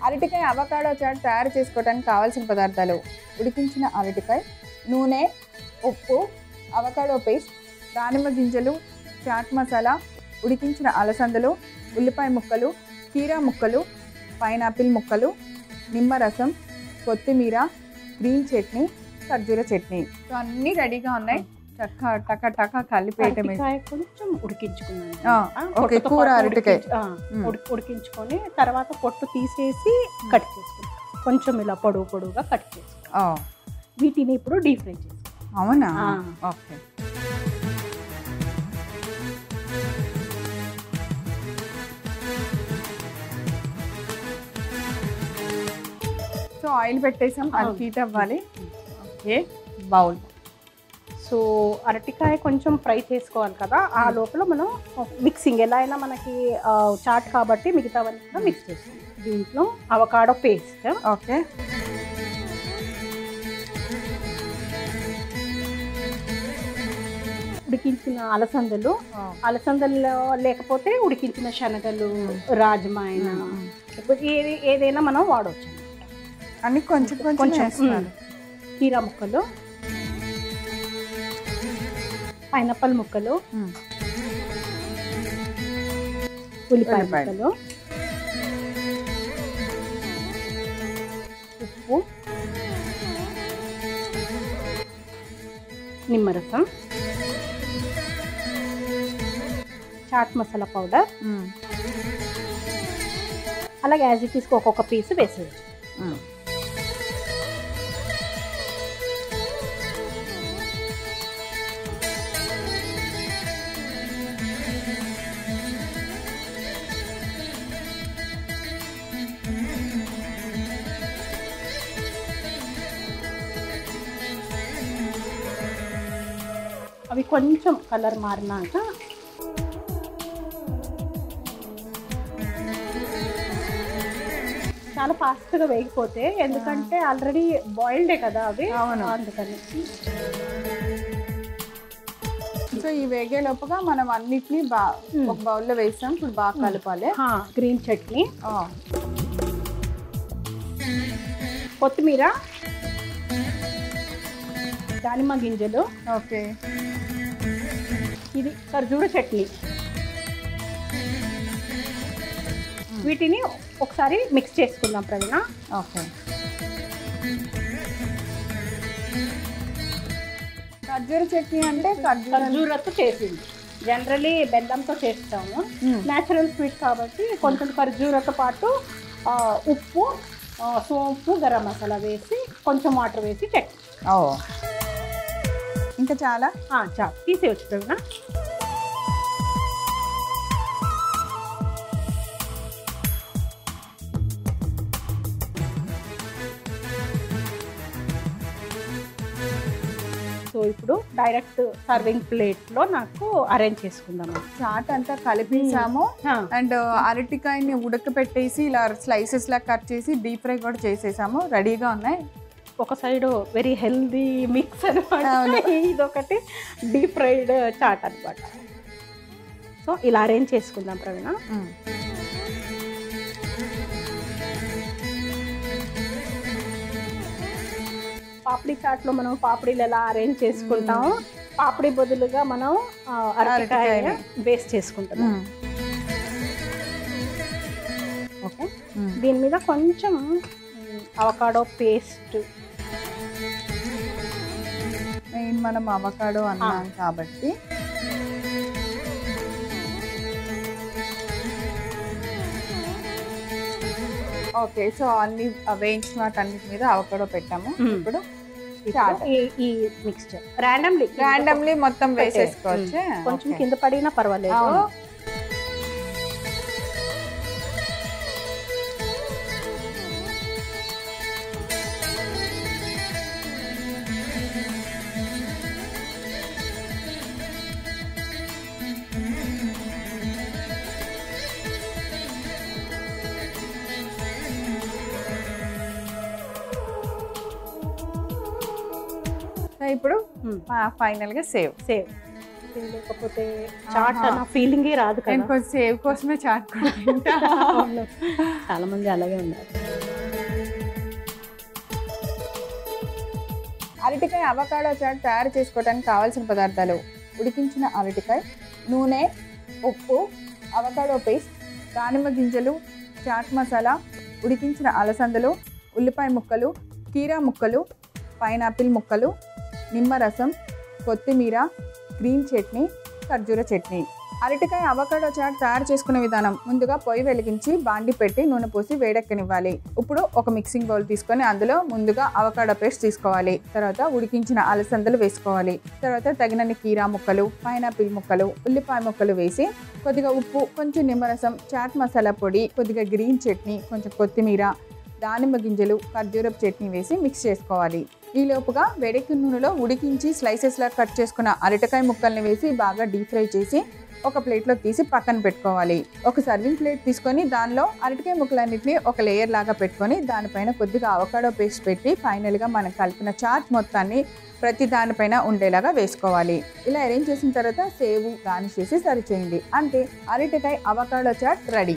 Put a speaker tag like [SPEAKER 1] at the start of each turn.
[SPEAKER 1] అరటికాయ avocado chat తయారు చేసుకోవడానికి కావాల్సిన పదార్థాలు: ఉడికించిన అరటికాయ, నూనె, ఉప్పు, అవకాడో పేస్ట్, దానిమ్మ గింజలు, చాట్ మసాలా, ఉడికించిన అలసందలు, ఉల్లిపాయ ముక్కలు, కీరా ముక్కలు, పైనాపిల్ ముక్కలు, నిమ్మరసం, కొత్తిమీర, గ్రీన్ చట్నీ, ఖర్జూర చట్నీ. సో అన్నీ రెడీగా ఉన్నాయి. చక్క టక టక కలిపేయటమే.
[SPEAKER 2] కొంచెం ఉడికించుకున్నాను.
[SPEAKER 1] ఓకే, కూర అరటికాయ
[SPEAKER 2] ఉడికించుకొని తర్వాత పొట్టు తీసేసి కట్ చేసుకున్నాను. కొంచెం ఇలా పొడుగుగా కట్ చేసుకున్నాను. వీటిని ఇప్పుడు డీప్ ఫ్రై చేస్తాను.
[SPEAKER 1] అవునా? ఓకే. సో ఆయిల్ పెట్టేసాం, అది హీట్ అవ్వాలి. Okay, bowl.
[SPEAKER 2] సో అరటికాయ కొంచెం ఫ్రై చేసుకోవాలి కదా, ఆ లోపల మనం మిక్సింగ్ ఎలా అయినా మనకి చాట్ కాబట్టి మిగతావన్నీ కూడా మిక్స్ చేస్తాం. దీంట్లో అవకాడో పేస్ట్.
[SPEAKER 1] ఓకే.
[SPEAKER 2] ఉడికించిన అలసందలు, అలసందల్లో లేకపోతే ఉడికించిన శనగలు, రాజ్మా అయినా ఏదైనా మనం వాడవచ్చు.
[SPEAKER 1] అన్ని కొంచెం కొంచెం.
[SPEAKER 2] కీరా ముక్కలు, పైనాపిల్ ముక్కలు, ఉల్లిపాయ ముక్కలు, ఉప్పు, నిమ్మరసం, చాట్ మసాలా పౌడర్, అలాగే యాజ్ ఇట్ ఈస్కి ఒక్కొక్క పీస్ వేసేయచ్చు. అవి కొంచెం కలర్ మారినాక చాలా ఫాస్ట్గా వేగిపోతే, ఎందుకంటే ఆల్రెడీ బాయిల్డే కదా అవి, అందుకని.
[SPEAKER 1] సో ఈ వేగే లోపుగా మనం అన్నిటినీ ఒక బౌల్లో వేసాం. ఇప్పుడు బాగా కలపాలి.
[SPEAKER 2] గ్రీన్ చట్నీ, కొత్తిమీర, దానిమ్మ గింజలు,
[SPEAKER 1] ఓకే,
[SPEAKER 2] ఇది ఖర్జూర చట్నీ. వీటిని ఒకసారి మిక్స్ చేసుకుందాం ప్రవీణ.
[SPEAKER 1] ఓకే. ఖర్జూర చట్నీ అంటే
[SPEAKER 2] ఖర్జూరతో చేసింది. జనరలీ బెల్లంతో చేస్తాము, న్యాచురల్ స్వీట్ కాబట్టి కొంచెం ఖర్జూరతో పాటు ఉప్పు, సోంపు, గరం మసాలా వేసి కొంచెం వాటర్ వేసి చట్నీ.
[SPEAKER 1] ఇంకా చాలా
[SPEAKER 2] తీసేయచ్చు ప్రవీణ. సో ఇప్పుడు డైరెక్ట్ సర్వింగ్ ప్లేట్లో నాకు అరేంజ్ చేసుకుందాము.
[SPEAKER 1] చాట్ అంతా కలిపేసాము. అండ్ అరటికాయని ఉడకపెట్టేసి ఇలా స్లైసెస్ లా కట్ చేసి డీప్ ఫ్రై కూడా చేసేసాము. రెడీగా ఉన్నాయి.
[SPEAKER 2] ఒక సైడ్ వెరీ హెల్దీ మిక్స్ అనమాట, ఇదొకటి డీప్ ఫ్రైడ్ చాట్ అనమాట. సో ఇలా అరేంజ్ చేసుకుందాం ప్రవీణ. పాపిడి చాట్లో మనం పాపిడీలు ఎలా అరేంజ్ చేసుకుంటాము, పాపిడి బదులుగా మనం అరటికాయ వేస్ట్ చేసుకుంటాం. ఓకే, దీని మీద కొంచెం అవకాడో పేస్ట్.
[SPEAKER 1] మెయిన్ మనం అవకాడో అన్నాం కాబట్టి ఓకే. సో అన్ని వేయించిన వాటన్నిటి మీద అవకాడో పెట్టాము. ఇప్పుడు
[SPEAKER 2] ఈ మిక్స్చర్ ర్యాండమ్లీ
[SPEAKER 1] మొత్తం వేసేసుకోవచ్చు.
[SPEAKER 2] కొంచెం కింద పడినా పర్వాలేదు.
[SPEAKER 1] ఇప్పుడు ఫైనల్ గా సేవ్
[SPEAKER 2] లేకపోతే చాట్ అన్న ఫీలింగే రాదు కదా.
[SPEAKER 1] సేవ్ కోసమే చాట్
[SPEAKER 2] చాలా మంది అలాగే ఉన్నారు.
[SPEAKER 1] అరటికాయ అవకాడో చాట్ తయారు చేసుకోవడానికి కావాల్సిన పదార్థాలు: ఉడికించిన అరటికాయ, నూనె, ఉప్పు, అవకాడో పేస్ట్, దానిమ్మ గింజలు, చాట్ మసాలా, ఉడికించిన అలసందలు, ఉల్లిపాయ ముక్కలు, కీరా ముక్కలు, పైనాపిల్ ముక్కలు, నిమ్మరసం, కొత్తిమీర, గ్రీన్ చట్నీ, ఖర్జూర చట్నీ. అరటికాయ అవకాడో చాట్ తయారు చేసుకునే విధానం: ముందుగా పొయ్యి వెలిగించి బాండి పెట్టి నూనె పోసి వేడెక్కనివ్వాలి. ఇప్పుడు ఒక మిక్సింగ్ బౌల్ తీసుకొని అందులో ముందుగా అవకాడో పేస్ట్ తీసుకోవాలి. తర్వాత ఉడికించిన అలసందలు వేసుకోవాలి. తర్వాత తగినన్ని కీరా ముక్కలు, పైనాపిల్ ముక్కలు, ఉల్లిపాయ ముక్కలు వేసి కొద్దిగా ఉప్పు, కొంచెం నిమ్మరసం, చాట్ మసాలా పొడి, కొద్దిగా గ్రీన్ చట్నీ, కొంచెం కొత్తిమీర, దానిమ్మ గింజలు, ఖర్జూరపు చట్నీ వేసి మిక్స్ చేసుకోవాలి. ఈ లోపుగా వేడెక్కిన నూనెలో ఉడికించి స్లైసెస్లా కట్ చేసుకున్న అరటికాయ ముక్కల్ని వేసి బాగా డీప్ ఫ్రై చేసి ఒక ప్లేట్లో తీసి పక్కన పెట్టుకోవాలి. ఒక సర్వింగ్ ప్లేట్ తీసుకొని దానిలో అరటికాయ ముక్కలన్నింటినీ ఒక లేయర్ లాగా పెట్టుకొని దానిపైన కొద్దిగా అవకాడో పేస్ట్ పెట్టి ఫైనల్గా మనం కలిపిన చాట్ మొత్తాన్ని ప్రతి దానిపైన ఉండేలాగా వేసుకోవాలి. ఇలా అరేంజ్ చేసిన తర్వాత సేవ్ గార్నిష్ చేసి సర్వ్ చేయండి. అంతే, అరటికాయ అవకాడో చాట్ రెడీ.